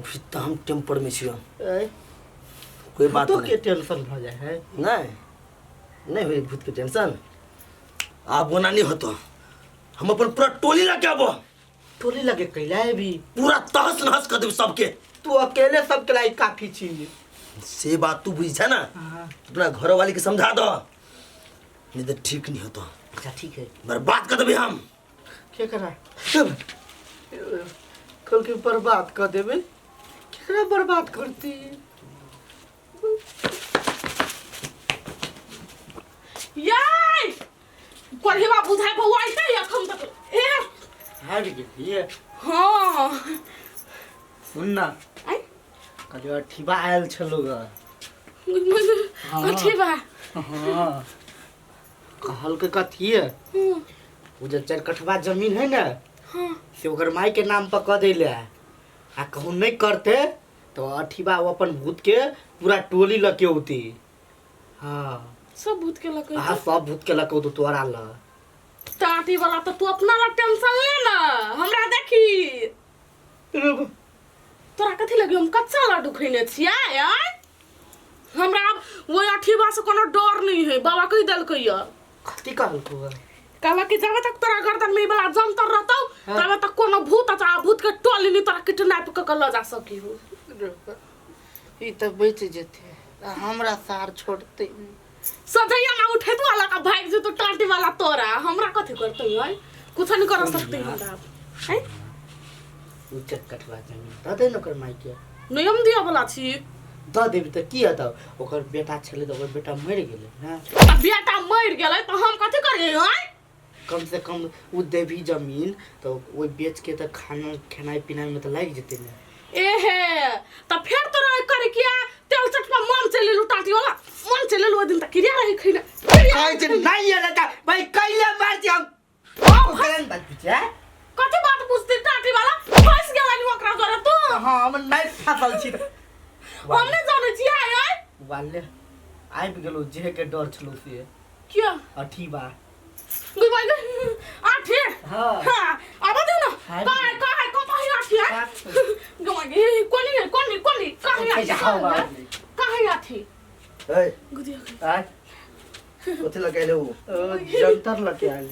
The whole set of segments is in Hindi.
अभी तो हम टेम्पर में छियो कोई बात तो नहीं के टेंशन भ जाए है नहीं हुई भूत के टेंशन आप होना नहीं हो तो हम अपन पूरा टोली लगे आबो टोली लगे कैला है भी पूरा तहस नहस कर देब सबके तू अकेले सब के लाई काफी चीज से बात तू बुझ है ना अपना घर वाली के समझा दो नहीं तो ठीक नहीं होता अच्छा ठीक है बर्बाद कर देबे हम क्या करा कल के बर्बाद कर देबे क्या बर्बाद करती याय कोल्हेवा बुझाय बउआई त एखन तक ए हार गेलिए हां सुन ना आई कल ठिबा आयल छलो ग अच्छी बा हां कहल के कथी है वो जो 4 कठवा जमीन है ना हां से ओकर माई के नाम पर कह देले आ कहूं नहीं करते तो अठीबा वो अपन भूत के पूरा टोली लके होती हाँ सब भूत के लगे हाँ सब भूत के लके होतो तोरा ल टाटी वाला तो तू अपना ला टेंशन ले ना हमरा देखी तोरा कथी लगे हम कच्चा लड्डू खइले छियै यार हमरा अब वो अठीबा से कोनो डर नहीं है बाबा कह देल कहिया कथी कहल को कहला कि जब तक तोरा गर्दन में वाला जंतर रहतौ तब तक कोनो भूत आ भूत के टोली नहीं तोरा किडनैप क के ल जा सकी हो ई त बच जेते हमरा सार छोड़ते सदैया ना उठे तू वाला का भाग जे तो टाटी वाला तोरा हमरा कथी करतै है कुछ नहीं कर सकते हमरा हैं उच्च कठवा जमीन त दे नकर माई के नियम दिया वाला छी द देबी त की हत ओकर बेटा छले त ओकर बेटा मर गेले ना बेटा मर गेलै त हम कथी करिए हैं कम से कम उ देवी जमीन तो वो बेच के तो खाना खाना पीना में तो लग जेते ना एहे त फेर तोरा करे किया तेल चटपा मन चले लुटाती वाला मन चले लो दिन त क्रिया रही खइना काय जे नहीं है लता भाई कइले मार दिया ओ करन बात पूछे कथी बात पूछते टाटी वाला फंस गेला नि ओकरा तोरा तू हां हम नहीं फसल छी हमने जाने छी आय वाले आइ गेलो जे के डर छलो से क्या अठीबा गुड बाय आठे हां हां अब दे ना काय कतै आठी है गमागे कोनी काय आठी ए गुदिया आ कथि लगैले हो जंतर लके आइल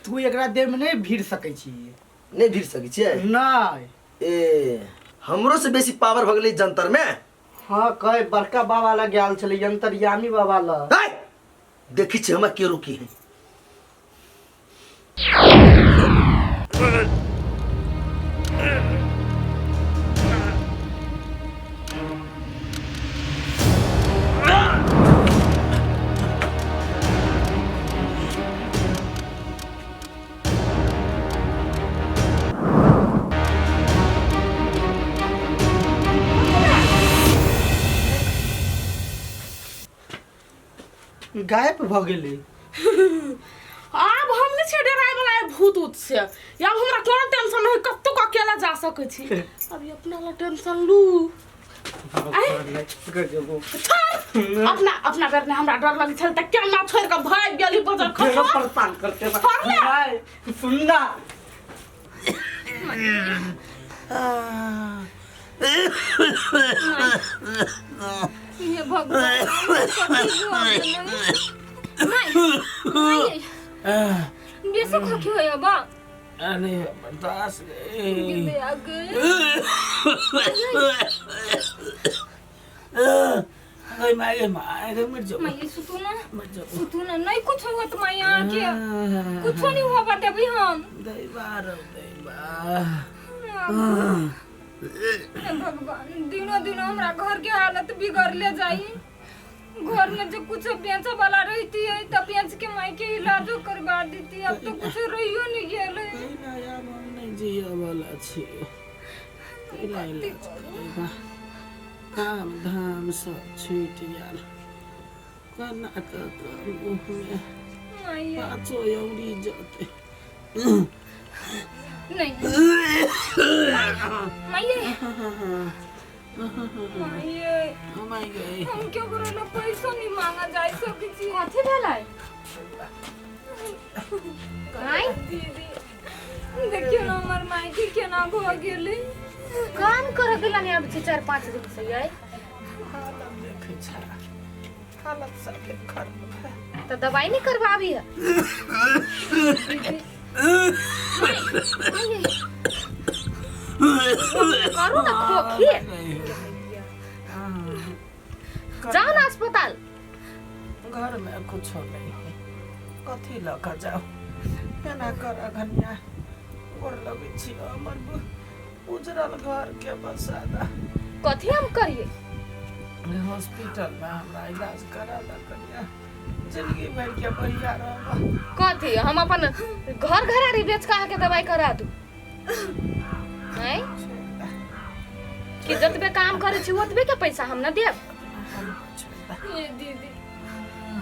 तू एकरा देह में नहीं भीड़ सकै छी नहीं भीड़ सकै छियै नहीं ए हमरो से बेसी पावर भ गेलै जंतर में हां कई बड़का बाबा ला गेल छले यंत्रयामी बाबा ला देखी छी हमरा के रुकी है गायब भ गेली अब हम नहीं छे डराय वाला भूत उत से या हमरा कोनो टेंशन नहीं कत्तो का अकेला जा सकै छी अभी अपना ला टेंशन लू अपना बेर में हमरा डर लगे छल त क्या ना छोड़ के भाग गेली बजर खसो परेशान करते नहीं सुनना ये भगवान बेसो खखी होय बा अरे बर्दाश्त गिले आगे अरे माय मर जाओ मैं सुतू ना नहीं कुछ हुआ तो मैं यहाँ के कुछ नहीं हुआ बाटे अभी हम दैवार भगवान दिनों दिनों हमारा घर के हालत बिगड़ ले जाई घर में जो कुछ बेचा वाला रहती है तब बेच के माई के इलाज करवा देती अब तो कुछ रहियो नहीं गेले नहीं जिया वाला छी इलाज करेगा काम धाम सब छूट गया कना का मुंह में पाँचों एवरी जाते नहीं हम क्यों करेला पैसा नहीं मांगा जाए सब चीज कथि भेलै काय दीदी देखियो ना हमर माई के केना भ गेलै काम कर गेला नहीं अब 4-5 दिन से ये हालत देखे छा हालत सबके खराब है तो दवाई नहीं करवावी है करो ना खोखी जाओ ना अस्पताल घर में कुछ नहीं है कथी लगा जाओ केना कर घनिया गोर लगे छी हमर उजरल घर के बसादा कथी हम करिए हॉस्पिटल में हमरा इलाज करा दा करिया जिंदगी भर के बढ़िया रह कथी हम अपन घर घरारी बेच के आके दवाई करा दू हैं कि जतबे काम करे छी ओतबे के पैसा हम ना देब ये दीदी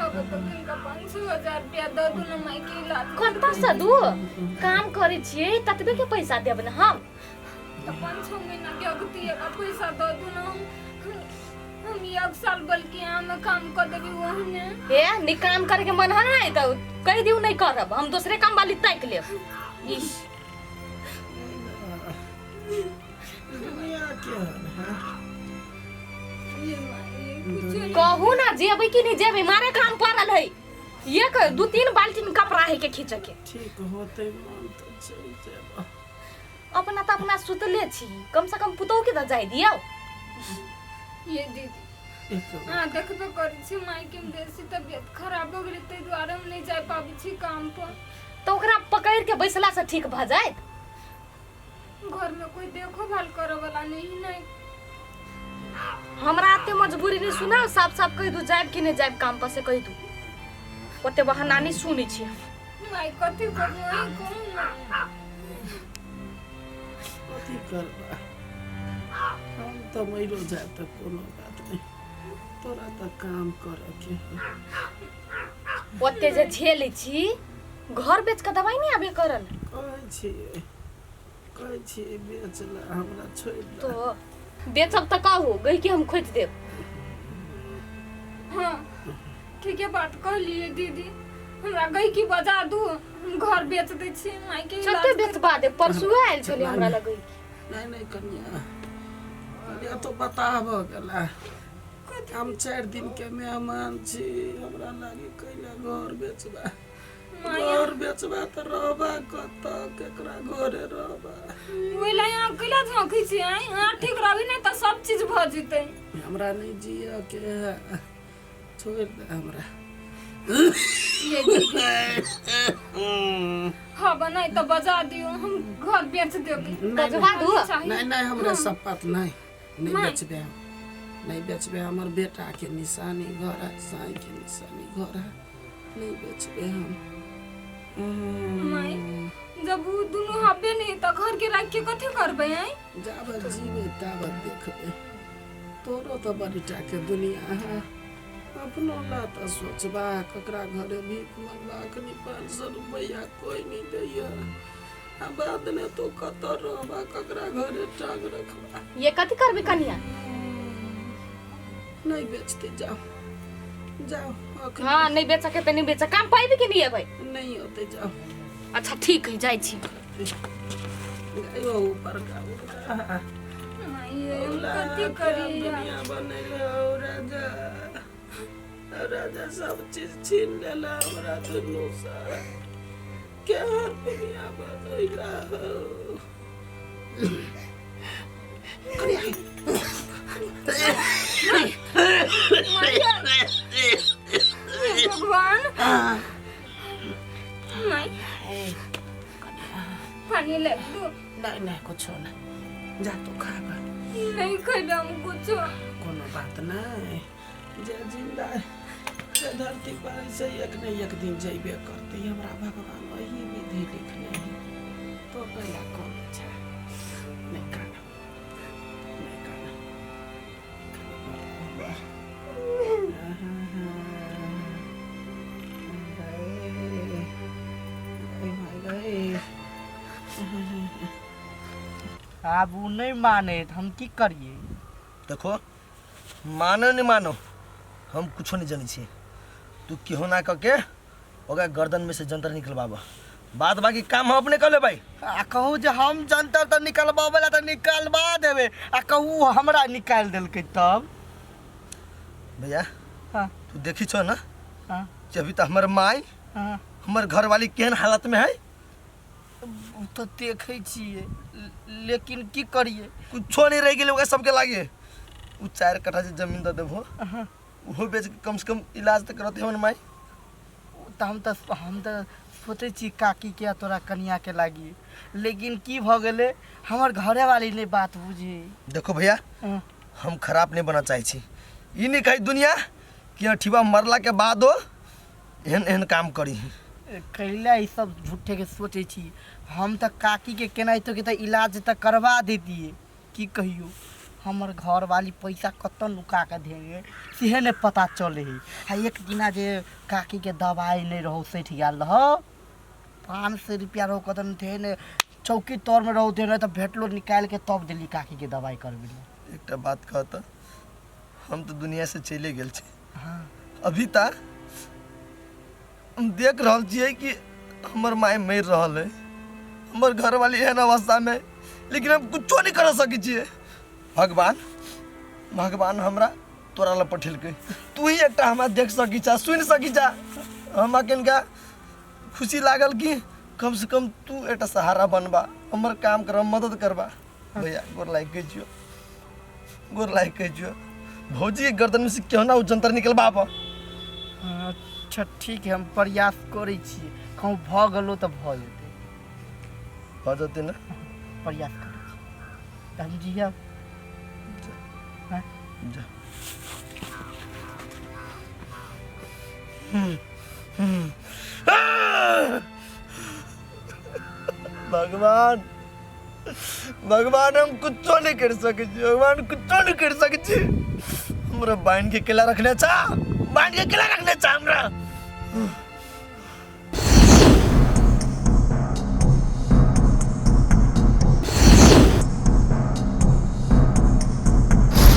अब तो किनका 500,000 रुपया दे दू ना माई के इलाज कत्ता से दू काम करे छिए ततबे के पैसा देब ना हम तो 5-6 महीना के अगती का पैसा दे दू ना हम 1 साल बल्कि यहाँ में काम कर देबी वहने ए नी काम करे के मन है तो कह दियो नहीं करब हम दूसरे काम वाली ताक लेब इस दुनिया के है ये माई कुछ कहू ना जेबै कि नहीं जेबै मारे काम पड़ल है एक 2-3 बाल्टी कपड़ा है के खींच के ठीक होते मन तो चल जाबा अपना तो अपना सुतले छी कम से कम पुतौ के तो जाय दियो ये दीदी हाँ देखबे करी छी माई के बेसी तबियत खराब हो गेलै तै दुआरे हम नहीं जाय पाबी छी काम पर तो ओकरा पकड़ के बैसला से ठीक भ जायत घर में कोई देखो भाल करे वाला नहीं हमरा आते मजबूरी नहीं सुना साफ साफ कह दू जायब कि नहीं जायब काम पर से कह दू ओते बहाना नहीं सुनी छी माई कथी करू वही कहूँ ना कथी करबा हम तो मरो जाए तो कोनो बात नहीं तोरा तो काम करे के ओते जे झेलै छी घर बेच के दवाई नहीं आबे करल कहै छी बेचला हमरा छोड़ तो बेचब त कहू गई कि हम खोज देब हाँ ठीक है बात कह लिए दीदी हमरा गई की बजा दू हम घर बेच दे छी माई के चलते बेचबा दे परसू आयल छले हमरा लगई नहीं नहीं कन्या कन्या तो बताब गेला हम 4 दिन के मेहमान छी हमरा लागी कैला घर बेचबा घर बेचबा त रहबा कत केकरा घरे रहबा ओइला यहाँ कैला झोंकी छी आई हां ठीक रहबी नहीं त सब चीज भ जइते हमरा नहीं जिया के है छोड़ दे हमरा ये दीदी हाँ बनाई तो बजा दियो हम घर बेच देबी बजवा दू नहीं नहीं हमरा शपथ नहीं बेचबे हम नहीं बेचबे हमर बेटा के निशानी घर है साई के निशानी घर है नहीं बेचबे हम माई जब वो दोनों हबे नहीं तो घर के राख के कथि करबे हैं जाबत जीवे ताबत देखबे तोरो तो बड़ीटा के दुनिया है अपनो ला तो सोचबा ककरा घरे भीख मंगबा कनी 500 रुपया कोई नहीं दैया आ बाद में तो कत रहबा ककरा घरे टांग रखबा ये कथि करबे कनिया नहीं बेचते जाओ जाओ अखनी हां नहीं बेच सके त नहीं बेच काम पाइबे कि नहीं भाई नहीं होते जाओ अच्छा ठीक है जाई छी गयो ऊपर का माई हम कथि करी दुनिया बनैले हो राजा राजा सब चीज छीन लेला हमरा दुनू से केहन दुनिया बनैला हो भगवान माई पानी ले दो नहीं नहीं कुछ नहीं जा तू खा कर नहीं खाइबे हम कुछ कोनो बात नहीं जे जिंदा से धरती पर से एक न एक दिन जइबे करते हमरा भगवान वही विधि लिखले हैं तो पहला कौन छै नहीं खाना नहीं खाना अब वो नहीं माने तो हम की करिए देखो मानो नहीं मानो हम कुछो नहीं जानी छी तू केहो ना करके ओकरा गर्दन में से जंतर निकलवाबा बात बाकी काम हम अपने कर ले भाई। आ कहू जे हम जंतर तो निकलबाबे तो निकलवा देवे आ कहू हमरा निकाल देलकै तब। भैया हाँ तू देखी छो ना हाँ कि अभी तो हमार माई हाँ हमार घर वाली केहन हालत में है। उ तो देखे छिए लेकिन की करिए। कुछो नहीं रह गए सबके लागे। उ 4 कट्ठा से जमीन दे देबो वो बेच के कम से कम इलाज तो करते हमर माई। तो हम तो सोचे छी काकी के तोरा कनिया के लागी लेकिन की भ गेले हमर घरे वाली ने बात बुझी। देखो भैया हाँ। हम खराब नहीं बना चाहे छी। ई नहीं कही दुनिया कि अठीबा मरला के बाद एहन एहन काम करी। कैला ई सब झूठे के सोचे छी। हम तो काकी के केनाहितो के तो इलाज तो करवा देती की कहियो हमर घर वाली पैसा कत नुका के देंगे सीहे ने पता चले है। आ एक दिना जे काकी के दवाई नहीं रहो सेठ गेल रहो 500 रुपया रहो कतन थे ने चौकी तौर में रहो थे तो भेटलो निकाल के तब दिली काकी के दवाई करबे। एक बात कहता हम तो दुनिया से चले गेल छी। हाँ अभी तक हम देख रहा छिए कि हमर माय मर रहा है हमर घर वाली एहन अवस्था में लेकिन हम कुछो नहीं कर सकी छिए। भगवान हमरा तोरा ला पठेलकै। तू ही एकटा हमरा देख सकी छा सुन सकी छा। हमरा केनका खुशी लागल कि कम से कम तू एटा सहारा बनबा हमर काम कर मदद करबा। भैया गोर लाइक कहियो भौजी के गर्दन में से क्यों ना जंतर निकलबा। अच्छा ठीक है हम प्रयास करे छी कहूँ भ गलो तो भ जेते हो जते ना प्रयास करे छी हम जिया। जा भगवान हम कुछ नहीं कर सके भगवान कुछ नहीं कर सके। हमरा बांध के केला रखने चा हमरा।